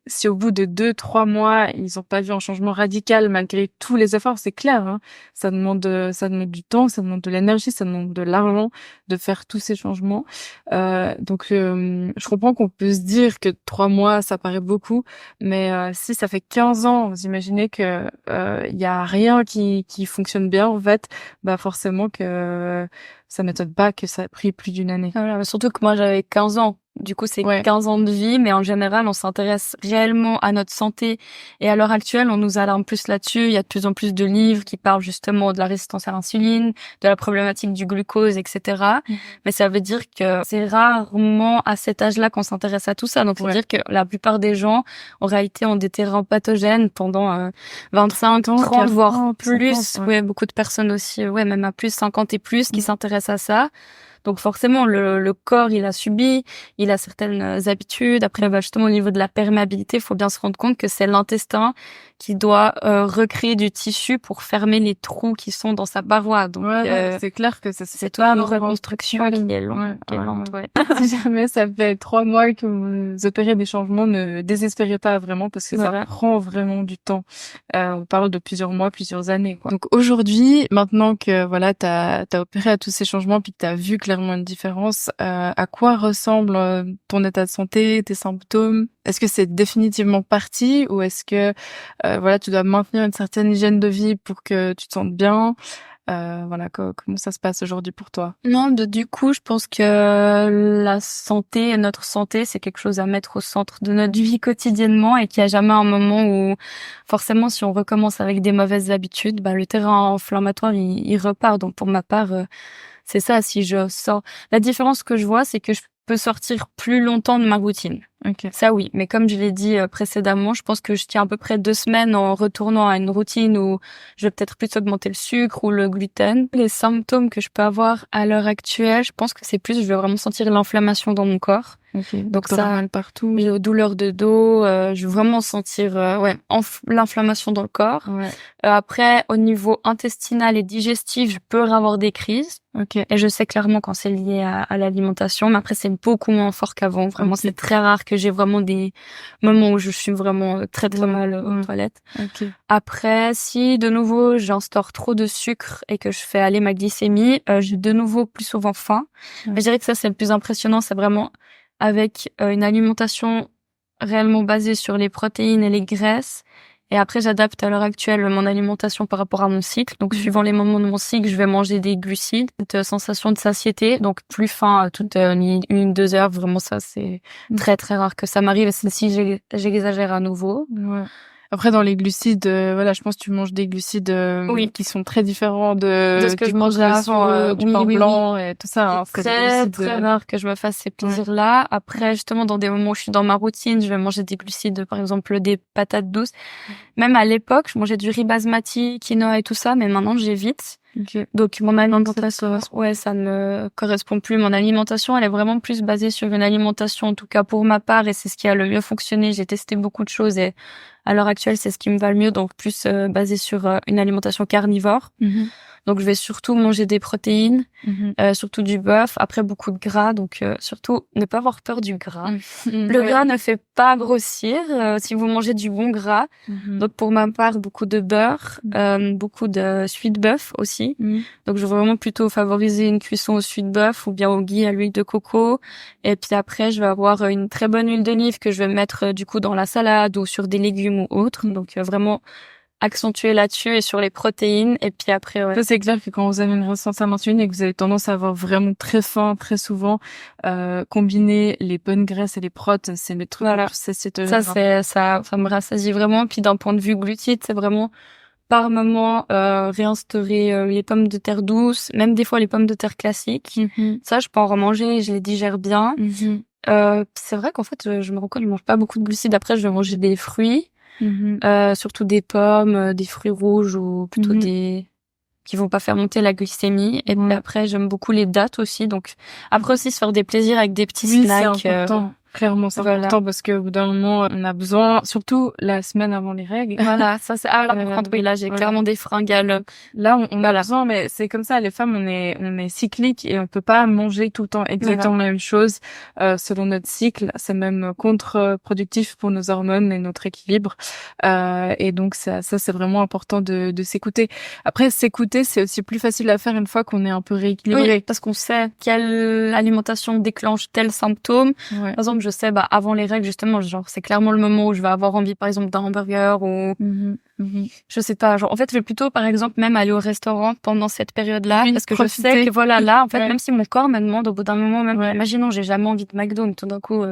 si au bout de 2-3 mois ils ont pas vu un changement radical malgré tous les efforts, c'est clair, hein, ça demande du temps, ça demande de l'énergie, ça demande de l'argent de faire tous ces changements. Donc je comprends qu'on peut se dire que 3 mois ça paraît beaucoup, mais si ça fait 15 ans, vous imaginez que y a rien qui fonctionne bien en fait, forcément que ça m'étonne pas que ça a pris plus d'1 année. Voilà, surtout que moi j'avais 15 ans. Du coup, c'est 15 ans de vie, mais en général, on s'intéresse réellement à notre santé. Et à l'heure actuelle, on nous alarme plus là-dessus. Il y a de plus en plus de livres qui parlent justement de la résistance à l'insuline, de la problématique du glucose, etc. Mais ça veut dire que c'est rarement à cet âge-là qu'on s'intéresse à tout ça. Donc, c'est dire que la plupart des gens, en réalité, ont des terrains pathogènes pendant 25, 30, voire plus. Ouais, beaucoup de personnes aussi, même à plus 50 et plus, qui s'intéressent à ça. Donc forcément, le corps, il a subi, il a certaines habitudes. Après, justement, au niveau de la perméabilité, il faut bien se rendre compte que c'est l'intestin qui doit recréer du tissu pour fermer les trous qui sont dans sa paroi. Donc c'est clair que c'est toi une reconstruction qui est longue. Si jamais ça fait 3 mois que vous opérez des changements, ne désespérez pas vraiment parce que ça prend vraiment du temps. On parle de plusieurs mois, plusieurs années, quoi. Donc aujourd'hui, maintenant que voilà, t'as opéré à tous ces changements puis que t'as vu clairement une différence, à quoi ressemble ton état de santé, tes symptômes? Est-ce que c'est définitivement parti ou est-ce que voilà, tu dois maintenir une certaine hygiène de vie pour que tu te sentes bien? Voilà, comment ça se passe aujourd'hui pour toi? Non, du coup, je pense que la santé et notre santé, c'est quelque chose à mettre au centre de notre vie quotidiennement et qu'il n'y a jamais un moment où, forcément, si on recommence avec des mauvaises habitudes, le terrain inflammatoire, il repart. Donc, pour ma part, c'est ça, si je sors. La différence que je vois, c'est que je peux sortir plus longtemps de ma routine. Okay. Ça oui, mais comme je l'ai dit précédemment, je pense que je tiens à peu près 2 semaines en retournant à une routine où je vais peut-être plus augmenter le sucre ou le gluten. Les symptômes que je peux avoir à l'heure actuelle, je pense que c'est plus, je vais vraiment sentir l'inflammation dans mon corps. Okay. Donc ça, mal partout. J'ai douleur de dos, je vais vraiment sentir l'inflammation dans le corps. Ouais. Après, au niveau intestinal et digestif, je peux avoir des crises. Okay. Et je sais clairement quand c'est lié à l'alimentation, mais après c'est beaucoup moins fort qu'avant. Vraiment, c'est très rare que j'ai vraiment des moments où je suis vraiment très très mal aux toilettes. Okay. Après, si de nouveau j'instaure trop de sucre et que je fais aller ma glycémie, j'ai de nouveau plus souvent faim. Mais je dirais que ça c'est le plus impressionnant, c'est vraiment avec une alimentation réellement basée sur les protéines et les graisses. Et après, j'adapte à l'heure actuelle mon alimentation par rapport à mon cycle. Donc, suivant les moments de mon cycle, je vais manger des glucides, cette sensation de satiété. Donc, plus faim toutes 1-2 heures. Vraiment, ça, c'est très, très rare que ça m'arrive. Et si j'exagère à nouveau. Ouais. Après, dans les glucides, voilà, je pense que tu manges des glucides qui sont très différents de ce que je mangeais avant, du pain blanc et tout ça. Hein, c'est très rare que je me fasse ces plaisirs-là. Après, justement, dans des moments où je suis dans ma routine, je vais manger des glucides, par exemple des patates douces. Même à l'époque, je mangeais du riz basmati, quinoa et tout ça, mais maintenant j'évite. Okay. Donc mon alimentation, ça ne correspond plus. Mon alimentation, elle est vraiment plus basée sur une alimentation, en tout cas pour ma part, et c'est ce qui a le mieux fonctionné. J'ai testé beaucoup de choses et à l'heure actuelle, c'est ce qui me va le mieux, donc plus basé sur une alimentation carnivore. Donc je vais surtout manger des protéines, surtout du bœuf, après beaucoup de gras, donc surtout ne pas avoir peur du gras. Le gras ne fait pas grossir si vous mangez du bon gras. Donc pour ma part, beaucoup de beurre, beaucoup de suie de bœuf aussi. Donc je vais vraiment plutôt favoriser une cuisson au suie de bœuf ou bien au ghee à l'huile de coco. Et puis après, je vais avoir une très bonne huile d'olive que je vais mettre du coup dans la salade ou sur des légumes ou autres. Donc vraiment accentuer là-dessus et sur les protéines. Et puis après, Ça, c'est clair que quand vous avez une résistance à l'insuline et que vous avez tendance à avoir vraiment très faim très souvent, combiner les bonnes graisses et les protes, c'est le truc. Voilà. Ça me rassasie vraiment. Puis d'un point de vue glucides, c'est vraiment par moment réinstaurer les pommes de terre douces, même des fois les pommes de terre classiques. Ça, je peux en remanger, je les digère bien. C'est vrai qu'en fait, je me rends compte, je mange pas beaucoup de glucides. Après, je vais manger des fruits. Surtout des pommes, des fruits rouges ou plutôt des qui vont pas faire monter la glycémie. Et puis après, j'aime beaucoup les dattes aussi. Donc après aussi se faire des plaisirs avec des petits snacks. C'est important. Clairement, c'est important parce que au bout d'un moment, on a besoin, surtout la semaine avant les règles. Voilà, ça c'est là, j'ai clairement des fringales. Là, on a besoin, mais c'est comme ça, les femmes, on est cyclique et on peut pas manger tout le temps exactement la même chose selon notre cycle. C'est même contre-productif pour nos hormones et notre équilibre. Et donc ça c'est vraiment important de s'écouter. Après, s'écouter, c'est aussi plus facile à faire une fois qu'on est un peu rééquilibré. Oui, parce qu'on sait quelle alimentation déclenche tel symptôme. Par exemple, je sais, avant les règles, justement, genre, c'est clairement le moment où je vais avoir envie, par exemple, d'un hamburger ou, je sais pas, genre, en fait, je vais plutôt, par exemple, même aller au restaurant pendant cette période-là, parce que je sais que voilà, là, en fait, même si mon corps me demande au bout d'un moment, même, imaginons, j'ai jamais envie de McDo, mais tout d'un coup,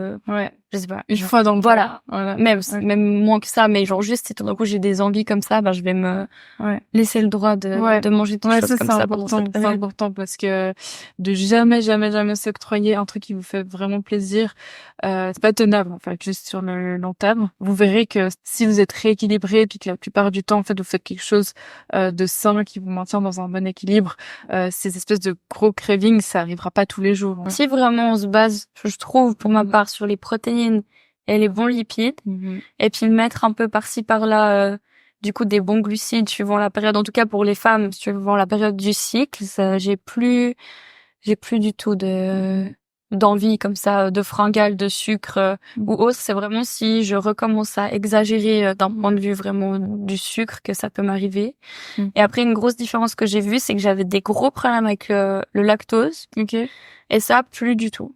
je sais pas. Une fois dans le voilà. Même moins que ça, mais genre juste si tout d'un coup j'ai des envies comme ça, je vais me laisser le droit de manger des choses comme ça. C'est important parce que de jamais s'octroyer un truc qui vous fait vraiment plaisir, c'est pas tenable en fait, juste sur le long terme. Vous verrez que si vous êtes rééquilibré puis que la plupart plupart du temps, en fait, vous faites quelque chose de sain qui vous maintient dans un bon équilibre, ces espèces de gros cravings, ça arrivera pas tous les jours. Si vraiment on se base, je trouve, pour ma part, sur les protéines et les bons lipides, et puis mettre un peu par-ci par-là, du coup, des bons glucides suivant la période, en tout cas pour les femmes, suivant la période du cycle, j'ai plus du tout d'envie comme ça, de fringales, de sucre ou autre. C'est vraiment si je recommence à exagérer d'un point de vue vraiment du sucre que ça peut m'arriver. Et après, une grosse différence que j'ai vue, c'est que j'avais des gros problèmes avec le lactose. Et ça, plus du tout.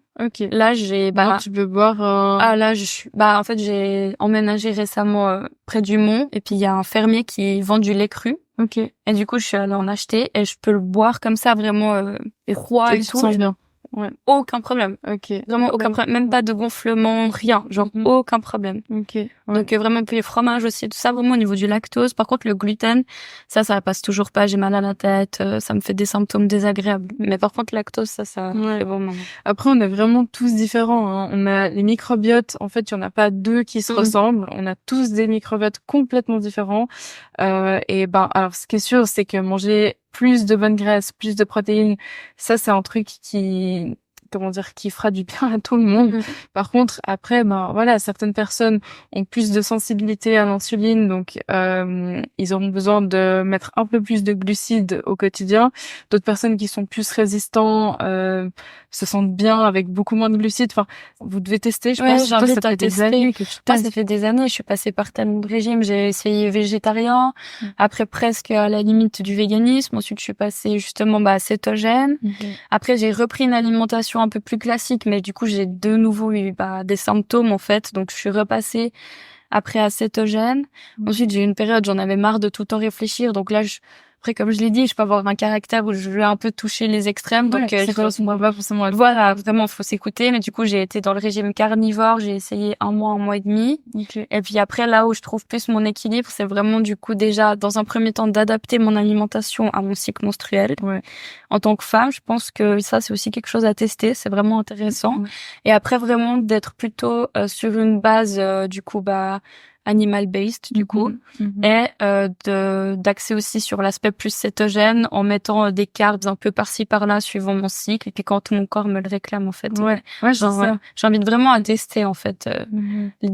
Là, tu peux boire là, en fait, j'ai emménagé récemment près du Mont, et puis il y a un fermier qui vend du lait cru. Et du coup, je suis allée en acheter, et je peux le boire comme ça, vraiment froid et tout. Sens bien. Aucun problème. Vraiment aucun problème. Même pas de gonflement, rien. Genre, aucun problème. Donc, vraiment, puis les fromages aussi, tout ça, vraiment au niveau du lactose. Par contre, le gluten, ça passe toujours pas. J'ai mal à la tête, ça me fait des symptômes désagréables. Mais par contre, lactose, ça c'est bon moment. Après, on est vraiment tous différents, hein. On a les microbiotes. En fait, il y en a pas deux qui se ressemblent. On a tous des microbiotes complètement différents. Et alors, ce qui est sûr, c'est que manger plus de bonnes graisses, plus de protéines, ça c'est un truc qui fera du bien à tout le monde. Par contre, après, voilà, certaines personnes ont plus de sensibilité à l'insuline, donc ils auront besoin de mettre un peu plus de glucides au quotidien. D'autres personnes qui sont plus résistants se sentent bien avec beaucoup moins de glucides. Enfin, vous devez tester, je pense. J'invite à tester. Moi, ça fait des années, je suis passée par tellement de régimes. J'ai essayé végétarien, après presque à la limite du véganisme. Ensuite, je suis passée justement cétogène. Après, j'ai repris une alimentation un peu plus classique, mais du coup, j'ai de nouveau eu des symptômes en fait. Donc, je suis repassée après à cétogène. Ensuite, j'ai eu une période, j'en avais marre de tout le temps réfléchir. Donc là, après, comme je l'ai dit, je peux avoir un caractère où je veux un peu toucher les extrêmes. Donc, c'est pas forcément voilà, vraiment, faut s'écouter. Mais du coup, j'ai été dans le régime carnivore. J'ai essayé un mois et demi. Et puis après, là où je trouve plus mon équilibre, c'est vraiment, du coup, déjà, dans un premier temps, d'adapter mon alimentation à mon cycle menstruel. En tant que femme, je pense que ça, c'est aussi quelque chose à tester. C'est vraiment intéressant. Et après, vraiment, d'être plutôt sur une base, du coup, animal based du coup, et d'axer aussi sur l'aspect plus cétogène en mettant des carbs un peu par-ci par-là suivant mon cycle, et puis quand mon corps me le réclame en fait. J'invite vraiment à tester en fait les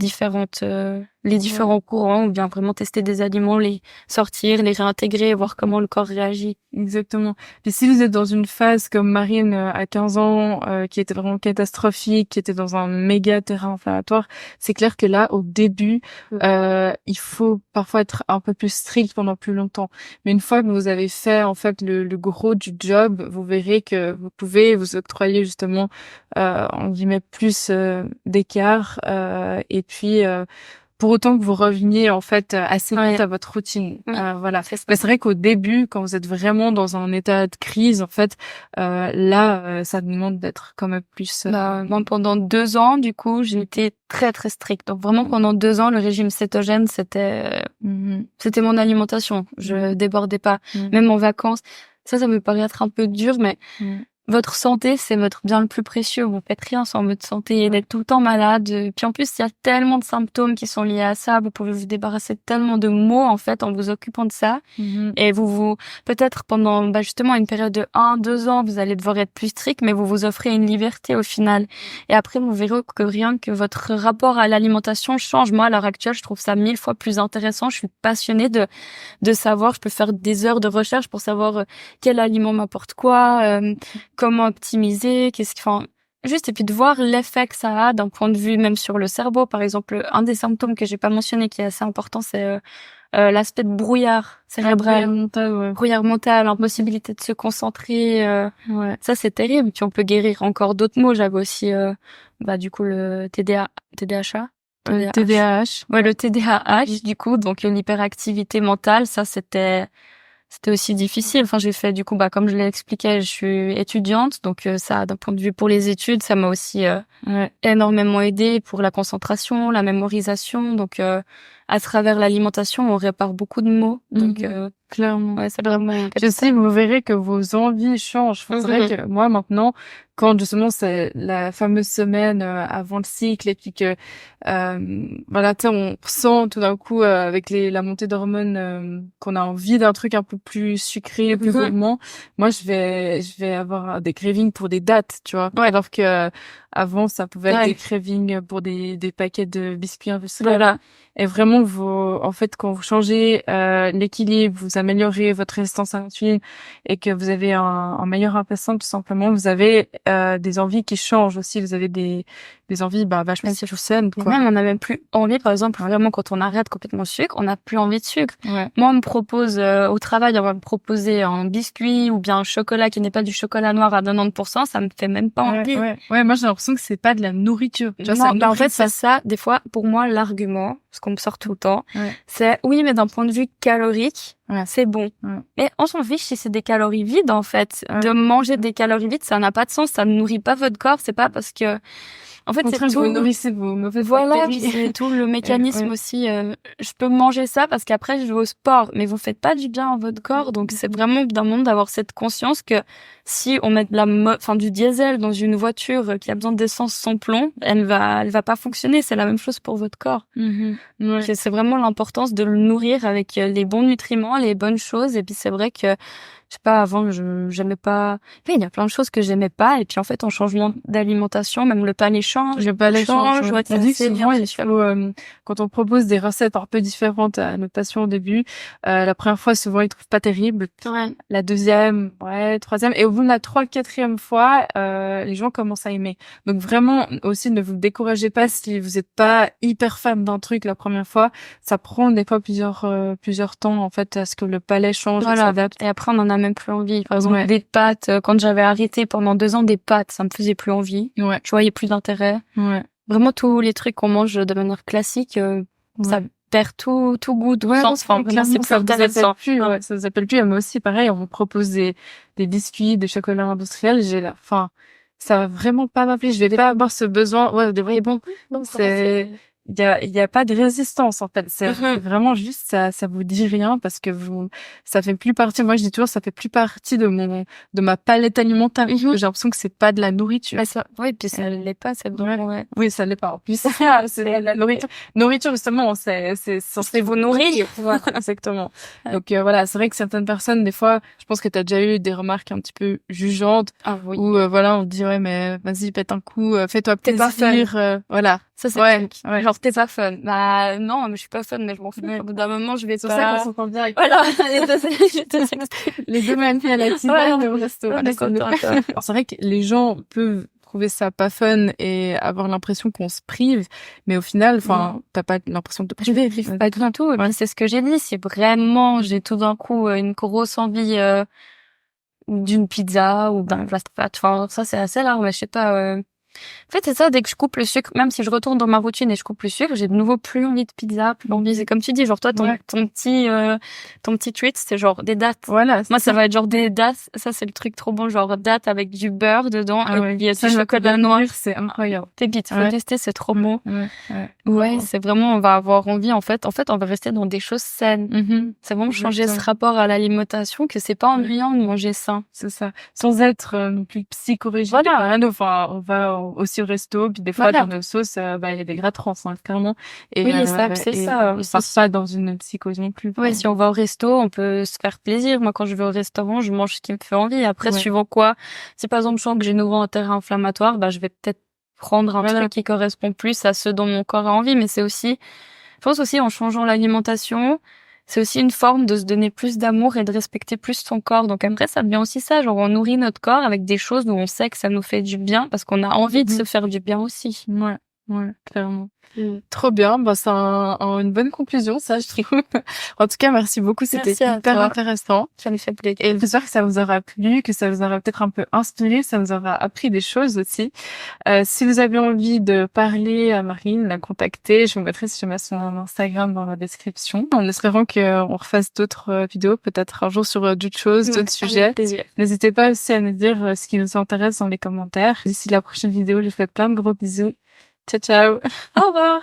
différents courants, ou bien vraiment tester des aliments, les sortir, les réintégrer, voir comment le corps réagit. Exactement. Puis si vous êtes dans une phase comme Marine à 15 ans, qui était vraiment catastrophique, qui était dans un méga terrain inflammatoire, c'est clair que là, au début, il faut parfois être un peu plus strict pendant plus longtemps. Mais une fois que vous avez fait en fait le gros du job, vous verrez que vous pouvez vous octroyer justement on guillemets plus d'écart, et puis pour autant que vous reveniez en fait assez vite à votre routine. Voilà. Mais c'est vrai qu'au début, quand vous êtes vraiment dans un état de crise, en fait, là, ça demande d'être quand même plus. Moi, pendant 2 ans, du coup, j'ai été très très stricte. Donc vraiment, pendant 2 ans, le régime cétogène, c'était mon alimentation. Je débordais pas, même en vacances. Ça me paraît être un peu dur, mais votre santé, c'est votre bien le plus précieux. Vous faites rien sans votre santé, et d'être tout le temps malade. Puis en plus, il y a tellement de symptômes qui sont liés à ça. Vous pouvez vous débarrasser de tellement de maux, en fait, en vous occupant de ça. Et peut-être pendant, justement, une période de 1-2 ans, vous allez devoir être plus strict, mais vous vous offrez une liberté au final. Et après, vous verrez que rien que votre rapport à l'alimentation change. Moi, à l'heure actuelle, je trouve ça 1000 fois plus intéressant. Je suis passionnée de savoir. Je peux faire des heures de recherche pour savoir quel aliment m'apporte quoi, comment optimiser, juste, et puis de voir l'effet que ça a d'un point de vue même sur le cerveau. Par exemple, un des symptômes que j'ai pas mentionné qui est assez important, c'est l'aspect de brouillard cérébral, brouillard mental, impossibilité de se concentrer. Ça, c'est terrible. Puis on peut guérir encore d'autres maux. J'avais aussi, du coup, le TDAH. TDAH. Ouais, le TDAH, du coup, donc l'hyperactivité mentale, ça, c'était aussi difficile. Enfin, j'ai fait, du coup, comme je l'ai expliqué, je suis étudiante, donc ça, d'un point de vue pour les études, ça m'a aussi énormément aidé pour la concentration, la mémorisation. Donc à travers l'alimentation, on répare beaucoup de maux. Donc, clairement. Ouais, c'est vraiment... Je sais, vous verrez que vos envies changent. C'est vrai que moi, maintenant, quand justement c'est la fameuse semaine avant le cycle et puis que voilà, tu sais, on ressent tout d'un coup avec la montée d'hormones qu'on a envie d'un truc un peu plus sucré, plus gourmand. Moi, je vais avoir des cravings pour des dates, tu vois. Alors que avant, ça pouvait être des cravings pour des paquets de biscuits industriels. Voilà. Et vraiment, en fait, quand vous changez l'équilibre, vous améliorez votre résistance à l'insuline et que vous avez un meilleur intestin, tout simplement, vous avez des envies qui changent aussi. Vous avez des envies vachement plus saines, quoi. Même on n'a même plus envie, par exemple, vraiment quand on arrête complètement le sucre, on n'a plus envie de sucre. Ouais. Moi, on me propose au travail, on va me proposer un biscuit ou bien un chocolat qui n'est pas du chocolat noir à 90%, ça me fait même pas envie. Ouais, moi j'ai l'impression que c'est pas de la nourriture. Tu vois, non, en fait, c'est ça. Des fois, pour moi, l'argument, ce qu'on me sort tout le temps, c'est oui, mais d'un point de vue calorique, c'est bon. Et on s'en fiche si c'est des calories vides, en fait. De manger des calories vides, ça n'a pas de sens, ça ne nourrit pas votre corps, c'est pas parce que... En fait, c'est tout. Vous nourrissez vos mauvaises bactéries. C'est tout le mécanisme aussi. Je peux manger ça parce qu'après, je vais au sport, mais vous faites pas du bien à votre corps. Donc, c'est vraiment d'un monde d'avoir cette conscience que si on met du diesel dans une voiture qui a besoin d'essence sans plomb, elle va pas fonctionner. C'est la même chose pour votre corps. C'est vraiment l'importance de le nourrir avec les bons nutriments, les bonnes choses. Et puis, c'est vrai que je sais pas, avant, j'aimais pas... Oui, il y a plein de choses que j'aimais pas. Et puis, en fait, en changeant d'alimentation, même le palais change. Le palais change. On dit que souvent, quand on propose des recettes un peu différentes à nos patients au début, la première fois, souvent, ils trouvent pas terrible. La deuxième, troisième. Et au bout de la 4e fois, les gens commencent à aimer. Donc, vraiment, aussi, ne vous découragez pas si vous êtes pas hyper fan d'un truc la première fois. Ça prend des fois plusieurs temps, en fait, à ce que le palais change. Et après, on en a même plus envie. Par exemple, des pâtes, quand j'avais arrêté pendant 2 ans des pâtes, ça me faisait plus envie. Je voyais plus d'intérêt. Vraiment, tous les trucs qu'on mange de manière classique, ça perd tout goût, tout sens. Enfin, vraiment, c'est plus intéressant. Ça vous appelle plus. Mais aussi, pareil, on vous propose des biscuits, des chocolats industriels. Ça va vraiment pas m'appeler. Je vais pas avoir ce besoin. Ouais, de vrai, bon, il y a pas de résistance, en fait. C'est vraiment juste, ça vous dit rien parce que ça fait plus partie, moi je dis toujours, ça fait plus partie de ma palette alimentaire. J'ai l'impression que c'est pas de la nourriture. Oui, puis ça l'est pas, c'est bon. Oui, ça l'est pas. En plus, c'est la nourriture. Nourriture, justement, c'est censé vous nourrir. Voilà, exactement. Donc, voilà, c'est vrai que certaines personnes, des fois, je pense que t'as déjà eu des remarques un petit peu jugeantes. Où, voilà, on te dit, ouais, mais vas-y, pète un coup, fais-toi plaisir, voilà. Ça, c'est genre, t'es pas fun. Bah, non, mais je suis pas fun, mais je m'en fous. Au bout d'un moment, je vais pas... C'est pour ça qu'on s'entend bien. Voilà. Les deux mêmes à la tisane au resto. C'est vrai que les gens peuvent trouver ça pas fun et avoir l'impression qu'on se prive, mais au final, t'as pas l'impression de te priver. Pas du tout. C'est ce que j'ai dit. C'est vraiment, j'ai tout d'un coup une grosse envie d'une pizza ou d'un fast-food. Enfin, ça, c'est assez rare, mais je sais pas... En fait, c'est ça, dès que je coupe le sucre, même si je retourne dans ma routine et je coupe le sucre, j'ai de nouveau plus envie de pizza, plus envie. C'est comme tu dis, genre toi, ton petit treat, c'est genre des dattes. Voilà. Moi, ça va être genre des dattes. Ça, c'est le truc trop bon, genre dattes avec du beurre dedans. Et puis il y a du chocolat noir. C'est incroyable. Pépite, faut tester, c'est trop bon. Ouais, c'est vraiment, on va avoir envie, en fait, on va rester dans des choses saines. C'est vraiment changer ce rapport à l'alimentation, que c'est pas ennuyant de manger sain. C'est ça. Sans être non plus psychorigide. Voilà. Enfin, on va aussi au resto, puis des fois dans nos sauces, il y a des gras trans, clairement. Et, oui, c'est ça. On part pas dans une psychose non plus. Ouais, si on va au resto, on peut se faire plaisir. Moi, quand je vais au restaurant, je mange ce qui me fait envie. Après, suivant quoi, si par exemple je sens que j'ai nouveau un terrain inflammatoire, je vais peut-être prendre un truc qui correspond plus à ce dont mon corps a envie. Mais c'est aussi, je pense aussi en changeant l'alimentation, c'est aussi une forme de se donner plus d'amour et de respecter plus son corps. Donc après, ça devient aussi ça. Genre, on nourrit notre corps avec des choses où on sait que ça nous fait du bien parce qu'on a envie de se faire du bien aussi. Ouais, clairement. Trop bien. C'est une bonne conclusion, ça, je trouve. En tout cas, merci beaucoup. C'était hyper intéressant. Ça me fait plaisir. Et j'espère que ça vous aura plu, que ça vous aura peut-être un peu inspiré, ça vous aura appris des choses aussi. Si vous avez envie de parler à Marine, la contacter, je vous mettrai si jamais son Instagram dans la description. En espérant qu'on refasse d'autres vidéos, peut-être un jour sur d'autres choses, d'autres sujets. N'hésitez pas aussi à nous dire ce qui nous intéresse dans les commentaires. D'ici la prochaine vidéo, je vous fais plein de gros bisous. Ciao, ciao. Au revoir.